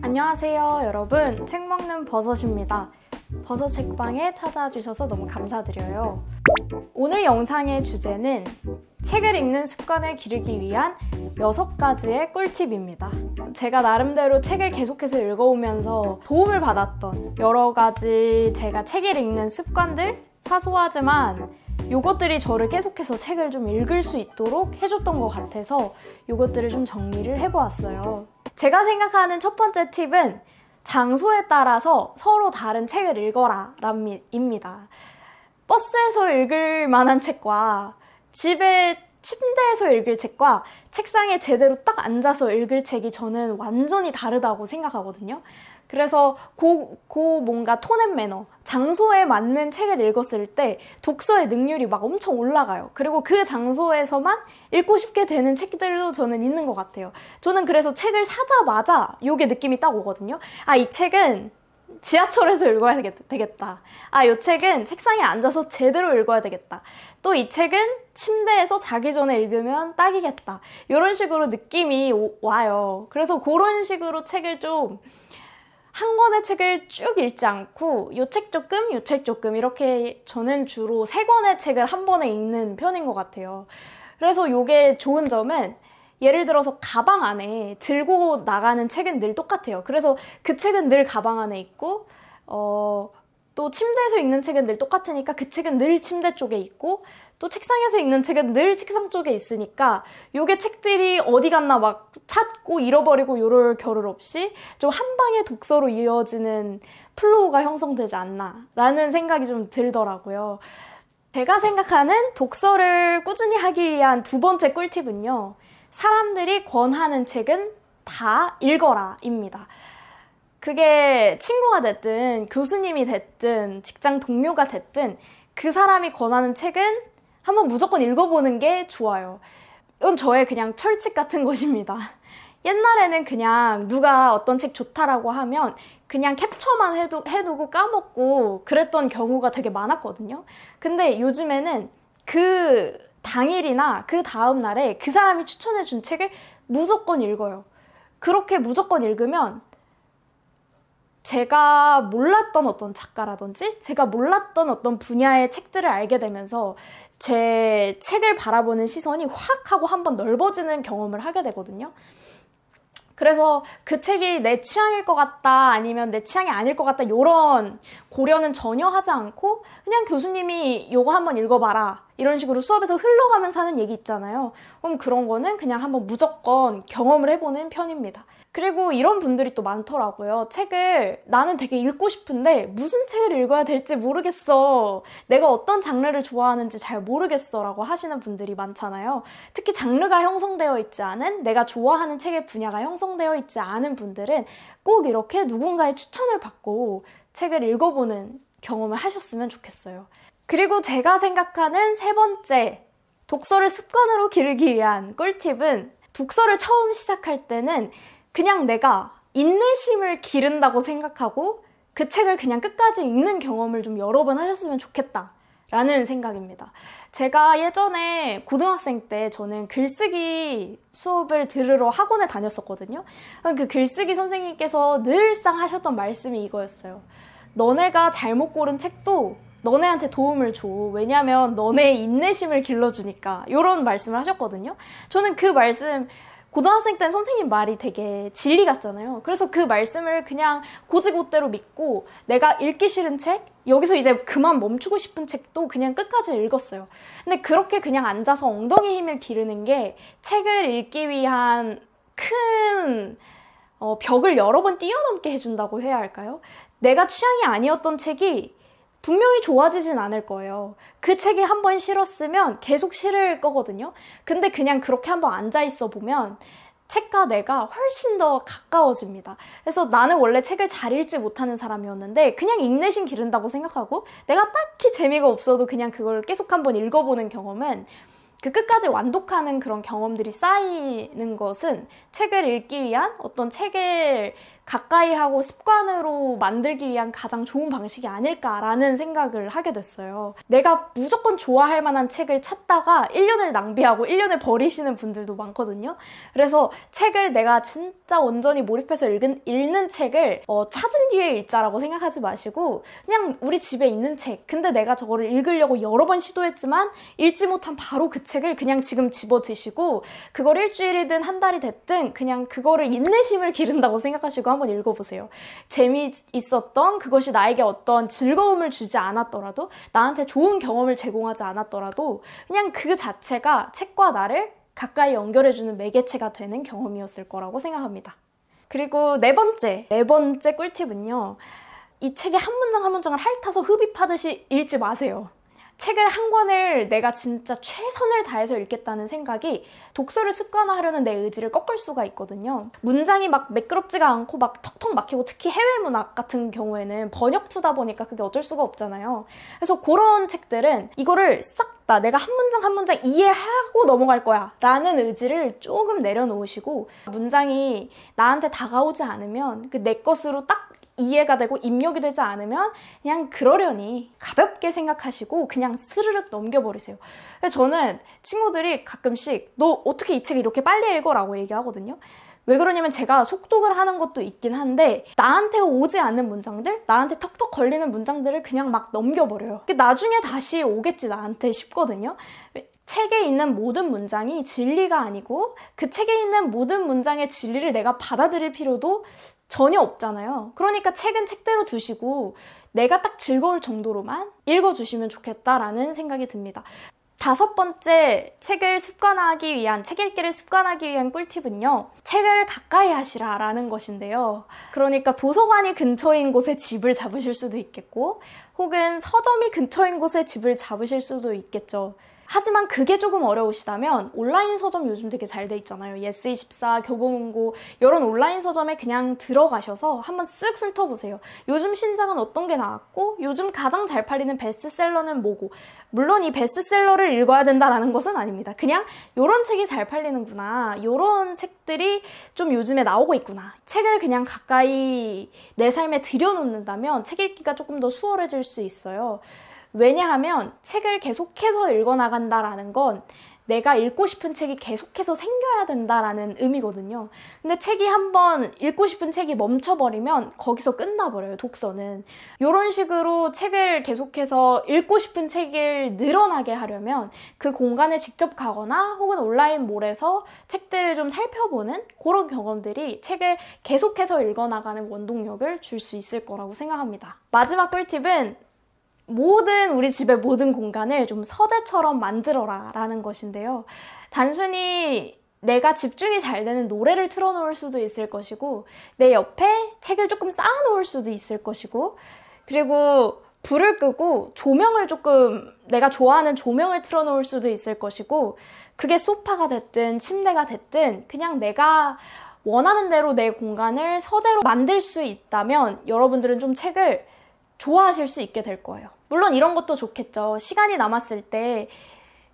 안녕하세요 여러분, 책 먹는 버섯입니다. 버섯 책방에 찾아와 주셔서 너무 감사드려요. 오늘 영상의 주제는 책을 읽는 습관을 기르기 위한 6가지의 꿀팁입니다. 제가 나름대로 책을 계속해서 읽어오면서 도움을 받았던 여러 가지 제가 책을 읽는 습관들, 사소하지만 요것들이 저를 계속해서 책을 좀 읽을 수 있도록 해줬던 것 같아서 요것들을 좀 정리를 해보았어요. 제가 생각하는 첫 번째 팁은 장소에 따라서 서로 다른 책을 읽어라 입니다. 버스에서 읽을 만한 책과 집에 침대에서 읽을 책과 책상에 제대로 딱 앉아서 읽을 책이 저는 완전히 다르다고 생각하거든요. 그래서 뭔가 톤 앤 매너, 장소에 맞는 책을 읽었을 때 독서의 능률이 막 엄청 올라가요. 그리고 그 장소에서만 읽고 싶게 되는 책들도 저는 있는 것 같아요. 저는 그래서 책을 사자마자 요게 느낌이 딱 오거든요. 아, 이 책은 지하철에서 읽어야 되겠다. 아, 이 책은 책상에 앉아서 제대로 읽어야 되겠다. 또 이 책은 침대에서 자기 전에 읽으면 딱이겠다. 이런 식으로 느낌이 와요. 그래서 그런 식으로 책을 좀 한 권의 책을 쭉 읽지 않고 요 책 조금, 요 책 조금 이렇게 저는 주로 3권의 책을 한 번에 읽는 편인 것 같아요. 그래서 요게 좋은 점은 예를 들어서 가방 안에 들고 나가는 책은 늘 똑같아요. 그래서 그 책은 늘 가방 안에 있고 또 침대에서 읽는 책은 늘 똑같으니까 그 책은 늘 침대 쪽에 있고 또 책상에서 읽는 책은 늘 책상 쪽에 있으니까 요게 책들이 어디 갔나 막 찾고 잃어버리고 요럴 겨를 없이 좀 한 방의 독서로 이어지는 플로우가 형성되지 않나 라는 생각이 좀 들더라고요. 제가 생각하는 독서를 꾸준히 하기 위한 2번째 꿀팁은요, 사람들이 권하는 책은 다 읽어라 입니다. 그게 친구가 됐든 교수님이 됐든 직장 동료가 됐든 그 사람이 권하는 책은 한번 무조건 읽어보는 게 좋아요. 이건 저의 그냥 철칙 같은 것입니다. 옛날에는 그냥 누가 어떤 책 좋다라고 하면 그냥 캡처만 해두고 까먹고 그랬던 경우가 되게 많았거든요. 근데 요즘에는 그 당일이나 그 다음 날에 그 사람이 추천해준 책을 무조건 읽어요. 그렇게 무조건 읽으면 제가 몰랐던 어떤 작가라든지 제가 몰랐던 어떤 분야의 책들을 알게 되면서 제 책을 바라보는 시선이 확 하고 한번 넓어지는 경험을 하게 되거든요. 그래서 그 책이 내 취향일 것 같다 아니면 내 취향이 아닐 것 같다 이런 고려는 전혀 하지 않고 그냥 교수님이 요거 한번 읽어봐라 이런 식으로 수업에서 흘러가면서 하는 얘기 있잖아요. 그럼 그런 거는 그냥 한번 무조건 경험을 해보는 편입니다. 그리고 이런 분들이 또 많더라고요. 책을 나는 되게 읽고 싶은데 무슨 책을 읽어야 될지 모르겠어. 내가 어떤 장르를 좋아하는지 잘 모르겠어 라고 하시는 분들이 많잖아요. 특히 장르가 형성되어 있지 않은 내가 좋아하는 책의 분야가 형성되어 있지 않은 분들은 꼭 이렇게 누군가의 추천을 받고 책을 읽어보는 경험을 하셨으면 좋겠어요. 그리고 제가 생각하는 3번째 독서를 습관으로 기르기 위한 꿀팁은 독서를 처음 시작할 때는 그냥 내가 인내심을 기른다고 생각하고 그 책을 그냥 끝까지 읽는 경험을 좀 여러 번 하셨으면 좋겠다 라는 생각입니다. 제가 예전에 고등학생 때 저는 글쓰기 수업을 들으러 학원에 다녔었거든요. 그 글쓰기 선생님께서 늘상 하셨던 말씀이 이거였어요. 너네가 잘못 고른 책도 너네한테 도움을 줘. 왜냐면 너네의 인내심을 길러주니까. 이런 말씀을 하셨거든요. 저는 그 말씀 고등학생 때는 선생님 말이 되게 진리 같잖아요. 그래서 그 말씀을 그냥 곧이곧대로 믿고 내가 읽기 싫은 책, 여기서 이제 그만 멈추고 싶은 책도 그냥 끝까지 읽었어요. 근데 그렇게 그냥 앉아서 엉덩이 힘을 기르는 게 책을 읽기 위한 큰 벽을 여러 번 뛰어넘게 해준다고 해야 할까요? 내가 취향이 아니었던 책이 분명히 좋아지진 않을 거예요. 그 책이 한번 싫었으면 계속 싫을 거거든요. 근데 그냥 그렇게 한번 앉아있어 보면 책과 내가 훨씬 더 가까워집니다. 그래서 나는 원래 책을 잘 읽지 못하는 사람이었는데 그냥 인내심 기른다고 생각하고 내가 딱히 재미가 없어도 그냥 그걸 계속 한번 읽어보는 경험은 그 끝까지 완독하는 그런 경험들이 쌓이는 것은 책을 읽기 위한 어떤 책을 가까이 하고 습관으로 만들기 위한 가장 좋은 방식이 아닐까라는 생각을 하게 됐어요. 내가 무조건 좋아할 만한 책을 찾다가 1년을 낭비하고 1년을 버리시는 분들도 많거든요. 그래서 책을 내가 진짜 온전히 몰입해서 읽는 책을 찾은 뒤에 읽자라고 생각하지 마시고 그냥 우리 집에 있는 책, 근데 내가 저거를 읽으려고 여러 번 시도했지만 읽지 못한 바로 그 책을 그냥 지금 집어드시고 그걸 일주일이든 한 달이 됐든 그냥 그거를 인내심을 기른다고 생각하시고 한번 읽어보세요. 재미있었던 그것이 나에게 어떤 즐거움을 주지 않았더라도 나한테 좋은 경험을 제공하지 않았더라도 그냥 그 자체가 책과 나를 가까이 연결해주는 매개체가 되는 경험이었을 거라고 생각합니다. 그리고 네 번째 꿀팁은요. 이 책의 한 문장 한 문장을 핥아서 흡입하듯이 읽지 마세요. 책을 한 권을 내가 진짜 최선을 다해서 읽겠다는 생각이 독서를 습관화하려는 내 의지를 꺾을 수가 있거든요. 문장이 막 매끄럽지가 않고 막 턱턱 막히고 특히 해외 문학 같은 경우에는 번역투다 보니까 그게 어쩔 수가 없잖아요. 그래서 그런 책들은 이거를 싹 다 내가 한 문장 한 문장 이해하고 넘어갈 거야 라는 의지를 조금 내려놓으시고 문장이 나한테 다가오지 않으면 그 내 것으로 딱 이해가 되고 입력이 되지 않으면 그냥 그러려니 가볍게 생각하시고 그냥 스르륵 넘겨버리세요. 저는 친구들이 가끔씩 너 어떻게 이 책을 이렇게 빨리 읽어? 라고 얘기하거든요. 왜 그러냐면 제가 속독을 하는 것도 있긴 한데 나한테 오지 않는 문장들, 나한테 턱턱 걸리는 문장들을 그냥 막 넘겨버려요. 나중에 다시 오겠지 나한테 싶거든요. 책에 있는 모든 문장이 진리가 아니고 그 책에 있는 모든 문장의 진리를 내가 받아들일 필요도 전혀 없잖아요. 그러니까 책은 책대로 두시고 내가 딱 즐거울 정도로만 읽어주시면 좋겠다라는 생각이 듭니다. 5번째 책 읽기를 습관하기 위한 꿀팁은요. 책을 가까이 하시라라는 것인데요. 그러니까 도서관이 근처인 곳에 집을 잡으실 수도 있겠고 혹은 서점이 근처인 곳에 집을 잡으실 수도 있겠죠. 하지만 그게 조금 어려우시다면 온라인 서점 요즘 되게 잘 돼 있잖아요. 예스24, 교보문고 이런 온라인 서점에 그냥 들어가셔서 한번 쓱 훑어보세요. 요즘 신작은 어떤 게 나왔고 요즘 가장 잘 팔리는 베스트셀러는 뭐고 물론 이 베스트셀러를 읽어야 된다라는 것은 아닙니다. 그냥 이런 책이 잘 팔리는구나. 이런 책들이 좀 요즘에 나오고 있구나. 책을 그냥 가까이 내 삶에 들여놓는다면 책 읽기가 조금 더 수월해질 수 있어요. 왜냐하면 책을 계속해서 읽어나간다라는 건 내가 읽고 싶은 책이 계속해서 생겨야 된다라는 의미거든요. 근데 책이 한번 읽고 싶은 책이 멈춰버리면 거기서 끝나버려요, 독서는. 이런 식으로 책을 계속해서 읽고 싶은 책을 늘어나게 하려면 그 공간에 직접 가거나 혹은 온라인몰에서 책들을 좀 살펴보는 그런 경험들이 책을 계속해서 읽어나가는 원동력을 줄 수 있을 거라고 생각합니다. 마지막 꿀팁은 우리 집의 모든 공간을 좀 서재처럼 만들어라 라는 것인데요. 단순히 내가 집중이 잘 되는 노래를 틀어놓을 수도 있을 것이고 내 옆에 책을 조금 쌓아놓을 수도 있을 것이고 그리고 불을 끄고 조명을 조금 내가 좋아하는 조명을 틀어놓을 수도 있을 것이고 그게 소파가 됐든 침대가 됐든 그냥 내가 원하는 대로 내 공간을 서재로 만들 수 있다면 여러분들은 좀 책을 좋아하실 수 있게 될 거예요. 물론 이런 것도 좋겠죠. 시간이 남았을 때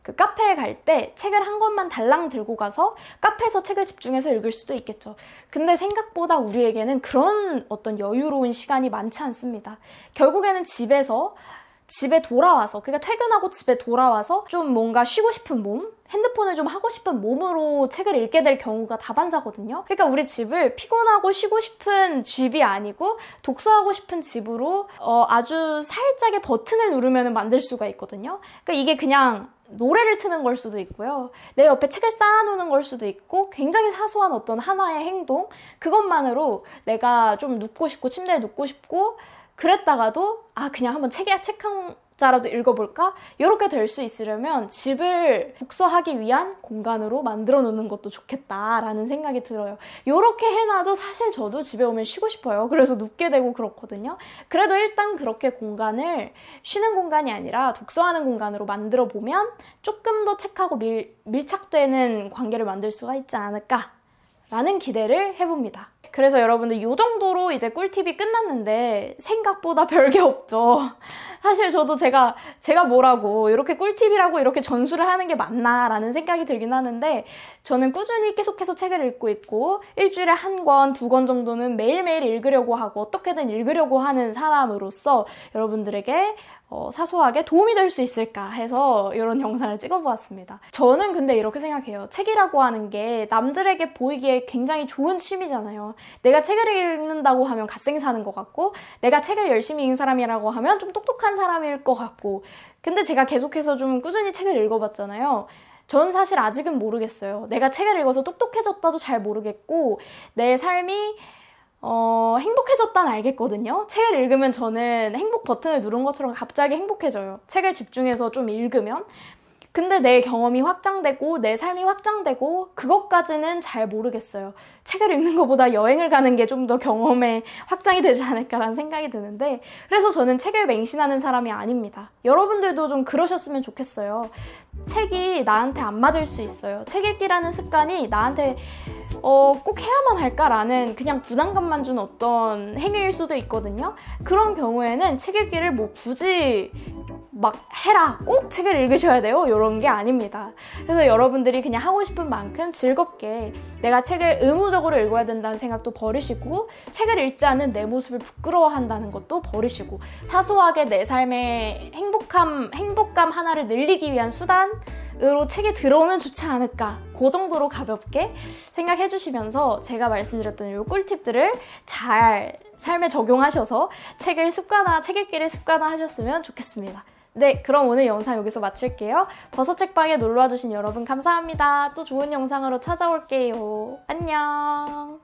그 카페에 갈 때 책을 한 권만 달랑 들고 가서 카페에서 책을 집중해서 읽을 수도 있겠죠. 근데 생각보다 우리에게는 그런 어떤 여유로운 시간이 많지 않습니다. 결국에는 집에 돌아와서 그러니까 퇴근하고 집에 돌아와서 좀 뭔가 쉬고 싶은 몸, 핸드폰을 좀 하고 싶은 몸으로 책을 읽게 될 경우가 다반사거든요. 그러니까 우리 집을 피곤하고 쉬고 싶은 집이 아니고 독서하고 싶은 집으로 아주 살짝의 버튼을 누르면 만들 수가 있거든요. 그러니까 이게 그냥 노래를 트는 걸 수도 있고요. 내 옆에 책을 쌓아놓는 걸 수도 있고 굉장히 사소한 어떤 하나의 행동 그것만으로 내가 좀 눕고 싶고 침대에 눕고 싶고 그랬다가도 그냥 한번 책 한 자라도 읽어볼까? 이렇게 될 수 있으려면 집을 독서하기 위한 공간으로 만들어 놓는 것도 좋겠다라는 생각이 들어요. 이렇게 해놔도 사실 저도 집에 오면 쉬고 싶어요. 그래서 눕게 되고 그렇거든요. 그래도 일단 그렇게 공간을 쉬는 공간이 아니라 독서하는 공간으로 만들어 보면 조금 더 책하고 밀착되는 관계를 만들 수가 있지 않을까라는 기대를 해봅니다. 그래서 여러분들 이 정도로 이제 꿀팁이 끝났는데 생각보다 별게 없죠. 사실 저도 제가 뭐라고 이렇게 꿀팁이라고 이렇게 전수를 하는 게 맞나 라는 생각이 들긴 하는데, 저는 꾸준히 계속해서 책을 읽고 있고 일주일에 1권, 2권 정도는 매일매일 읽으려고 하고 어떻게든 읽으려고 하는 사람으로서 여러분들에게 사소하게 도움이 될 수 있을까 해서 이런 영상을 찍어보았습니다. 저는 근데 이렇게 생각해요. 책이라고 하는 게 남들에게 보이기에 굉장히 좋은 취미잖아요. 내가 책을 읽는다고 하면 갓생 사는 것 같고, 내가 책을 열심히 읽는 사람이라고 하면 좀 똑똑한 사람일 것 같고, 근데 제가 계속해서 좀 꾸준히 책을 읽어봤잖아요. 전 사실 아직은 모르겠어요. 내가 책을 읽어서 똑똑해졌다도 잘 모르겠고, 내 삶이 행복해졌다는 알겠거든요. 책을 읽으면 저는 행복 버튼을 누른 것처럼 갑자기 행복해져요. 책을 집중해서 좀 읽으면. 근데 내 경험이 확장되고 내 삶이 확장되고 그것까지는 잘 모르겠어요. 책을 읽는 것보다 여행을 가는 게 좀 더 경험에 확장이 되지 않을까라는 생각이 드는데, 그래서 저는 책을 맹신하는 사람이 아닙니다. 여러분들도 좀 그러셨으면 좋겠어요. 책이 나한테 안 맞을 수 있어요. 책 읽기라는 습관이 나한테 꼭 해야만 할까라는 그냥 부담감만 준 어떤 행위일 수도 있거든요. 그런 경우에는 책 읽기를 뭐 굳이 막 해라, 꼭 책을 읽으셔야 돼요, 이런 게 아닙니다. 그래서 여러분들이 그냥 하고 싶은 만큼 즐겁게 내가 책을 의무적으로 읽어야 된다는 생각도 버리시고, 책을 읽지 않는 내 모습을 부끄러워한다는 것도 버리시고, 사소하게 내 삶의 행복감 하나를 늘리기 위한 수단으로 책이 들어오면 좋지 않을까, 그 정도로 가볍게 생각해 주시면서 제가 말씀드렸던 이 꿀팁들을 잘 삶에 적용하셔서 책 읽기를 습관화하셨으면 좋겠습니다. 네, 그럼 오늘 영상 여기서 마칠게요. 버섯책방에 놀러와주신 여러분 감사합니다. 또 좋은 영상으로 찾아올게요. 안녕.